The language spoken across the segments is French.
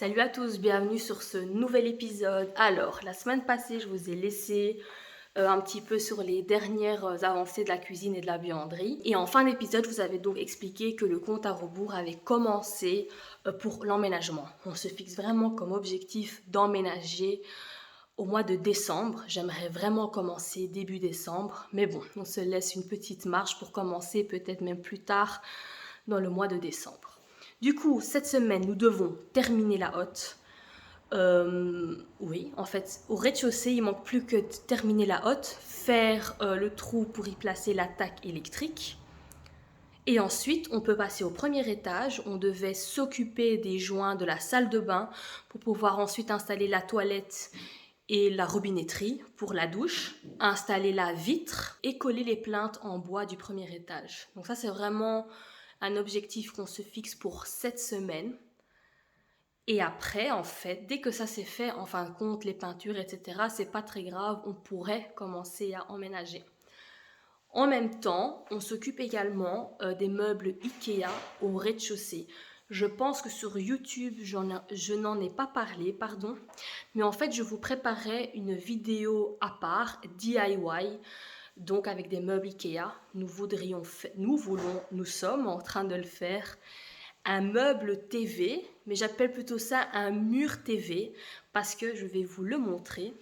Salut à tous, bienvenue sur ce nouvel épisode. Alors, la semaine passée, je vous ai laissé un petit peu sur les dernières avancées de la cuisine et de la buanderie. Et en fin d'épisode, je vous avais donc expliqué que le compte à rebours avait commencé pour l'emménagement. On se fixe vraiment comme objectif d'emménager au mois de décembre. J'aimerais vraiment commencer début décembre. Mais bon, on se laisse une petite marge pour commencer peut-être même plus tard dans le mois de décembre. Du coup, cette semaine, nous devons terminer la hotte. Oui, en fait, au rez-de-chaussée, il manque plus que de terminer la hotte, faire le trou pour y placer la taque électrique. Et ensuite, on peut passer au premier étage. On devait s'occuper des joints de la salle de bain pour pouvoir ensuite installer la toilette et la robinetterie pour la douche, installer la vitre et coller les plinthes en bois du premier étage. Donc ça, c'est vraiment un objectif qu'on se fixe pour cette semaine. Et après, en fait, dès que ça s'est fait, en fin de compte, les peintures, etc., c'est pas très grave, on pourrait commencer à emménager. En même temps, on s'occupe également des meubles Ikea au rez-de-chaussée. Je pense que sur YouTube, je n'en ai pas parlé, pardon, mais en fait, je vous préparais une vidéo à part, DIY, donc avec des meubles Ikea. Nous sommes en train de le faire. Un meuble TV, mais j'appelle plutôt ça un mur TV parce que je vais vous le montrer.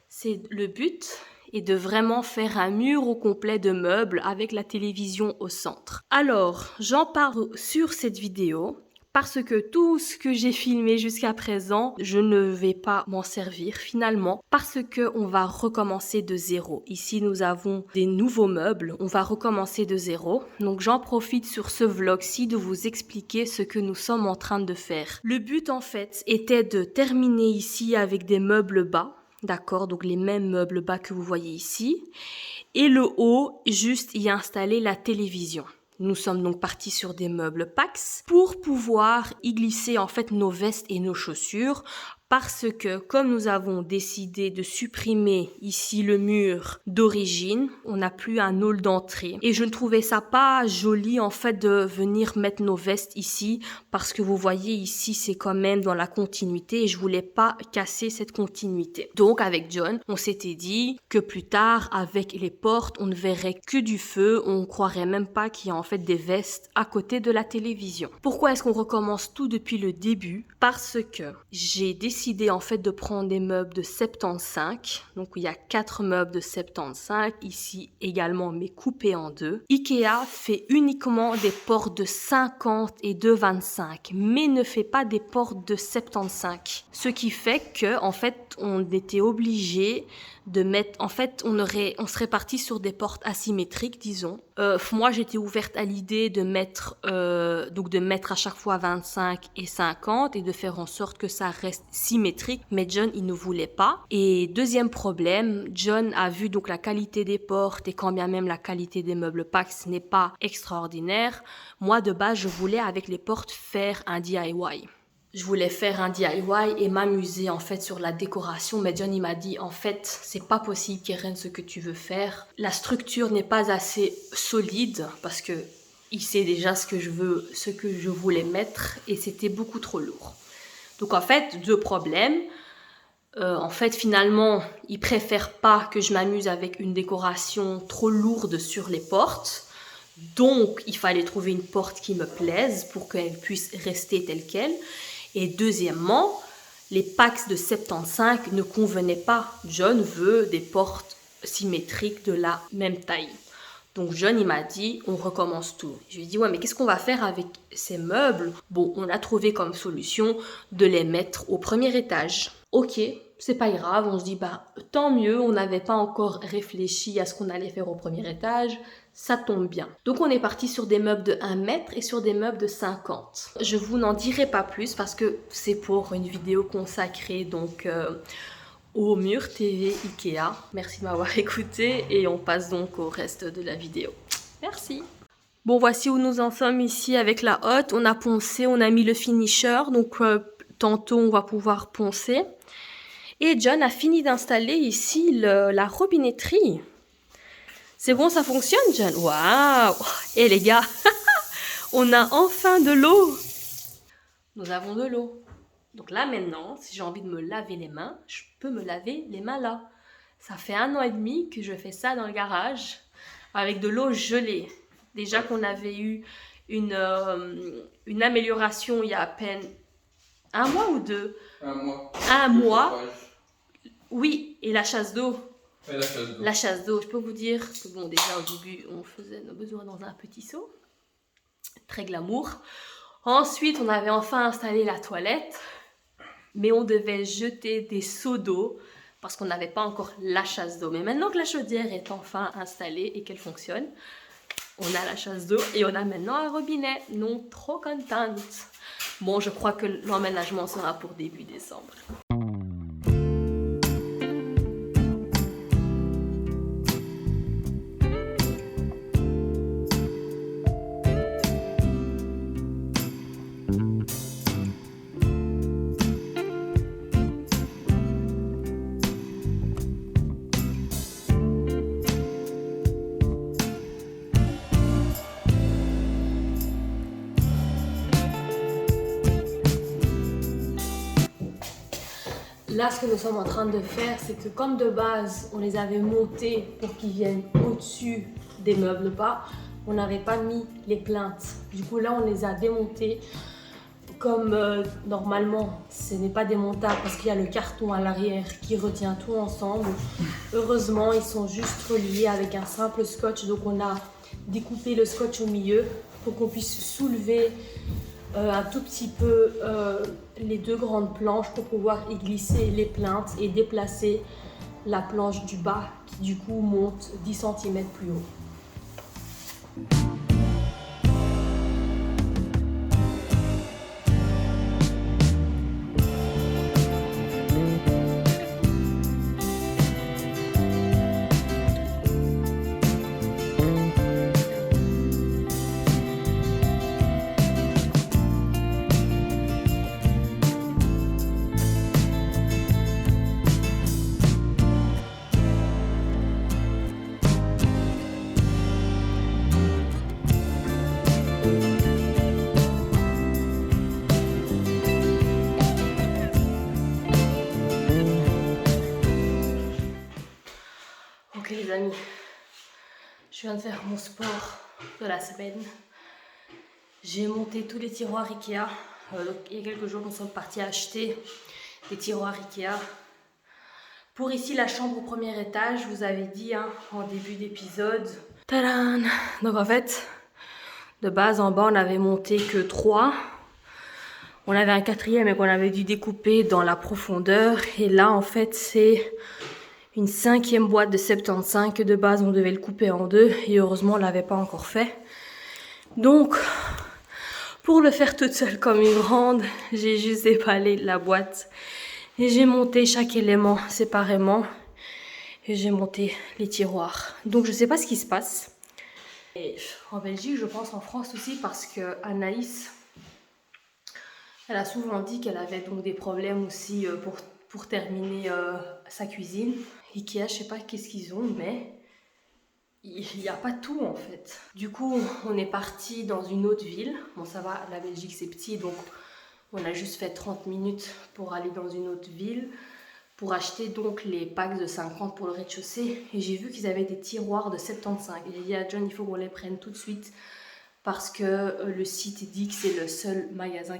C'est le but est de vraiment faire un mur au complet de meubles avec la télévision au centre. Alors, j'en parle sur cette vidéo parce que tout ce que j'ai filmé jusqu'à présent, je ne vais pas m'en servir finalement parce que on va recommencer de zéro. Ici, nous avons des nouveaux meubles, on va recommencer de zéro. Donc, j'en profite sur ce vlog-ci de vous expliquer ce que nous sommes en train de faire. Le but, en fait, était de terminer ici avec des meubles bas. D'accord, donc les mêmes meubles bas que vous voyez ici. Et le haut, juste y installer la télévision. Nous sommes donc partis sur des meubles Pax pour pouvoir y glisser en fait nos vestes et nos chaussures parce que comme nous avons décidé de supprimer ici le mur d'origine, on n'a plus un hall d'entrée. Et je ne trouvais ça pas joli en fait de venir mettre nos vestes ici parce que vous voyez ici c'est quand même dans la continuité et je voulais pas casser cette continuité. Donc avec John, on s'était dit que plus tard avec les portes, on ne verrait que du feu, on croirait même pas qu'il y a en fait des vestes à côté de la télévision. Pourquoi est-ce qu'on recommence tout depuis le début? Parce que j'ai décidé en fait de prendre des meubles de 75. Donc il y a 4 meubles de 75, ici également mais coupés en deux. Ikea fait uniquement des portes de 50 et de 25, mais ne fait pas des portes de 75. Ce qui fait que en fait on était obligé de mettre, en fait, on serait parti sur des portes asymétriques, disons. Moi, j'étais ouverte à l'idée de mettre à chaque fois 25 et 50 et de faire en sorte que ça reste symétrique. Mais John, il ne voulait pas. Et deuxième problème, John a vu donc la qualité des portes et quand bien même la qualité des meubles Pax n'est pas extraordinaire. Moi, de base, je voulais avec les portes faire un DIY. Je voulais faire un DIY et m'amuser en fait sur la décoration, mais John il m'a dit en fait c'est pas possible Keren ce que tu veux faire. La structure n'est pas assez solide parce que il sait déjà ce que je voulais mettre et c'était beaucoup trop lourd. Donc en fait 2 problèmes. En fait finalement il préfère pas que je m'amuse avec une décoration trop lourde sur les portes. Donc il fallait trouver une porte qui me plaise pour qu'elle puisse rester telle qu'elle. Et deuxièmement, les Pax de 75 ne convenaient pas. John veut des portes symétriques de la même taille. Donc John, il m'a dit, on recommence tout. Je lui ai dit, ouais, mais qu'est-ce qu'on va faire avec ces meubles? Bon, on a trouvé comme solution de les mettre au premier étage. Ok, c'est pas grave, on se dit, bah, tant mieux, on n'avait pas encore réfléchi à ce qu'on allait faire au premier étage. Ça tombe bien. Donc on est parti sur des meubles de 1 mètre et sur des meubles de 50. Je vous n'en dirai pas plus parce que c'est pour une vidéo consacrée donc au mur TV Ikea. Merci de m'avoir écouté et on passe donc au reste de la vidéo. Merci. Bon, voici où nous en sommes ici avec la hotte. On a poncé, on a mis le finisher, donc tantôt on va pouvoir poncer. Et John a fini d'installer ici la robinetterie. C'est bon, ça fonctionne, John? Waouh! Et les gars, on a enfin de l'eau. Nous avons de l'eau. Donc là maintenant, si j'ai envie de me laver les mains, je peux me laver les mains là. Ça fait 1 an et demi que je fais ça dans le garage avec de l'eau gelée. Déjà qu'on avait eu une amélioration il y a à peine 1 mois ou 2. 1 mois. 1 mois. Oui, et la chasse d'eau. Et la chasse d'eau. La chasse d'eau, je peux vous dire que bon, déjà au début, on faisait nos besoins dans un petit seau. Très glamour. Ensuite, on avait enfin installé la toilette. Mais on devait jeter des seaux d'eau parce qu'on n'avait pas encore la chasse d'eau. Mais maintenant que la chaudière est enfin installée et qu'elle fonctionne, on a la chasse d'eau et on a maintenant un robinet. Non, trop contente. Bon, je crois que l'emménagement sera pour début décembre. Là, ce que nous sommes en train de faire, c'est que comme de base, on les avait montés pour qu'ils viennent au-dessus des meubles bas, on n'avait pas mis les plinthes. Du coup, là, on les a démontés. Comme normalement, ce n'est pas démontable parce qu'il y a le carton à l'arrière qui retient tout ensemble. Heureusement, ils sont juste reliés avec un simple scotch. Donc, on a découpé le scotch au milieu pour qu'on puisse soulever un tout petit peu les 2 grandes planches pour pouvoir y glisser les plinthes et déplacer la planche du bas qui du coup monte 10 cm plus haut. Ok les amis, je viens de faire mon sport de la semaine. J'ai monté tous les tiroirs Ikea. Il y a quelques jours, nous sommes partis acheter des tiroirs Ikea. Pour ici, la chambre au premier étage, je vous avais dit en début d'épisode. Tadam! Donc en fait, de base en bas, on n'avait monté que 3. On avait un 4e et qu'on avait dû découper dans la profondeur. Et là, en fait, c'est une 5e boîte de 75 que de base on devait le couper en 2 et heureusement on l'avait pas encore fait. Donc pour le faire toute seule comme une grande, j'ai juste déballé la boîte et j'ai monté chaque élément séparément et j'ai monté les tiroirs. Donc je sais pas ce qui se passe. Et en Belgique, je pense en France aussi parce que Anaïs, elle a souvent dit qu'elle avait donc des problèmes aussi pour terminer sa cuisine. Ikea, je sais pas qu'est-ce qu'ils ont, mais il n'y a pas tout en fait. Du coup, on est parti dans une autre ville. Bon, ça va, la Belgique c'est petit, donc on a juste fait 30 minutes pour aller dans une autre ville pour acheter donc les packs de 50 pour le rez-de-chaussée. Et j'ai vu qu'ils avaient des tiroirs de 75. Et j'ai dit à John, il faut qu'on les prenne tout de suite parce que le site dit que c'est le seul magasin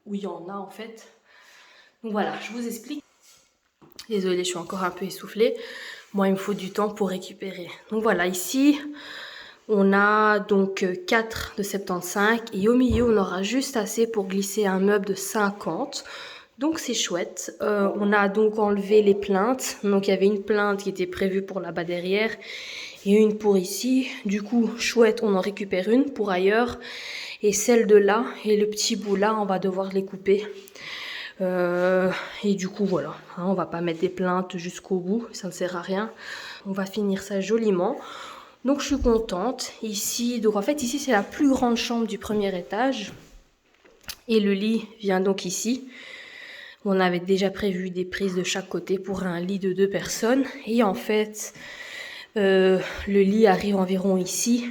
où il y en a en fait. Donc voilà, je vous explique. Désolée, je suis encore un peu essoufflée. Moi, il me faut du temps pour récupérer. Donc voilà, ici, on a donc 4 de 75 et au milieu, on aura juste assez pour glisser un meuble de 50. Donc c'est chouette. On a donc enlevé les plinthes. Donc il y avait une plinthe qui était prévue pour là-bas derrière et une pour ici. Du coup, chouette, on en récupère une pour ailleurs. Et celle de là et le petit bout là, on va devoir les couper. Et du coup voilà, on va pas mettre des plinthes jusqu'au bout, ça ne sert à rien. On va finir ça joliment. Donc je suis contente. Ici, donc en fait ici c'est la plus grande chambre du premier étage. Et le lit vient donc ici. On avait déjà prévu des prises de chaque côté pour un lit de 2 personnes. Et en fait, le lit arrive environ ici.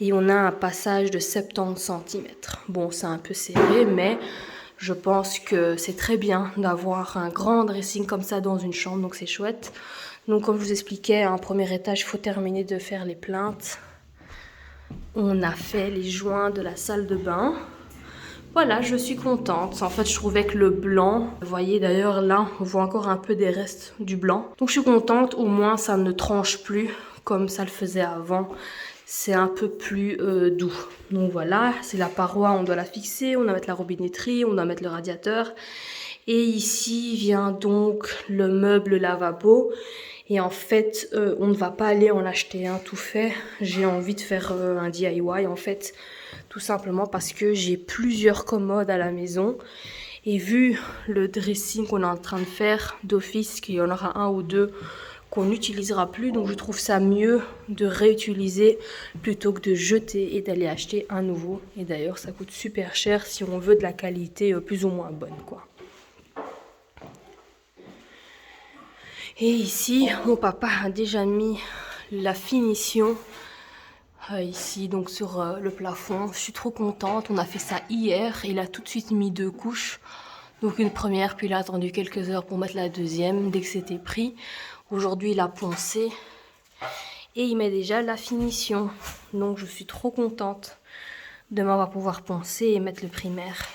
Et on a un passage de 70 cm. Bon, c'est un peu serré, mais Je pense que c'est très bien d'avoir un grand dressing comme ça dans une chambre, donc c'est chouette. Donc comme je vous expliquais, un premier étage, il faut terminer de faire les plinthes. On a fait les joints de la salle de bain. Voilà, je suis contente. En fait, je trouvais que le blanc, vous voyez d'ailleurs là, on voit encore un peu des restes du blanc. Donc je suis contente, au moins ça ne tranche plus comme ça le faisait avant. C'est un peu plus doux. Donc voilà, c'est la paroi, on doit la fixer, on doit mettre la robinetterie, on doit mettre le radiateur. Et ici vient donc le meuble lavabo. Et en fait, on ne va pas aller en acheter un tout fait. J'ai envie de faire un DIY en fait. Tout simplement parce que j'ai plusieurs commodes à la maison. Et vu le dressing qu'on est en train de faire d'office, qu'il y en aura un ou deux qu'on n'utilisera plus. Donc je trouve ça mieux de réutiliser plutôt que de jeter et d'aller acheter un nouveau. Et d'ailleurs, ça coûte super cher si on veut de la qualité plus ou moins bonne, quoi. Et ici, mon papa a déjà mis la finition ici, donc sur le plafond. Je suis trop contente. On a fait ça hier. Il a tout de suite mis 2 couches. Donc une première, puis il a attendu quelques heures pour mettre la deuxième dès que c'était pris. Aujourd'hui, il a poncé et il met déjà la finition. Donc je suis trop contente. Demain, on va pouvoir poncer et mettre le primaire.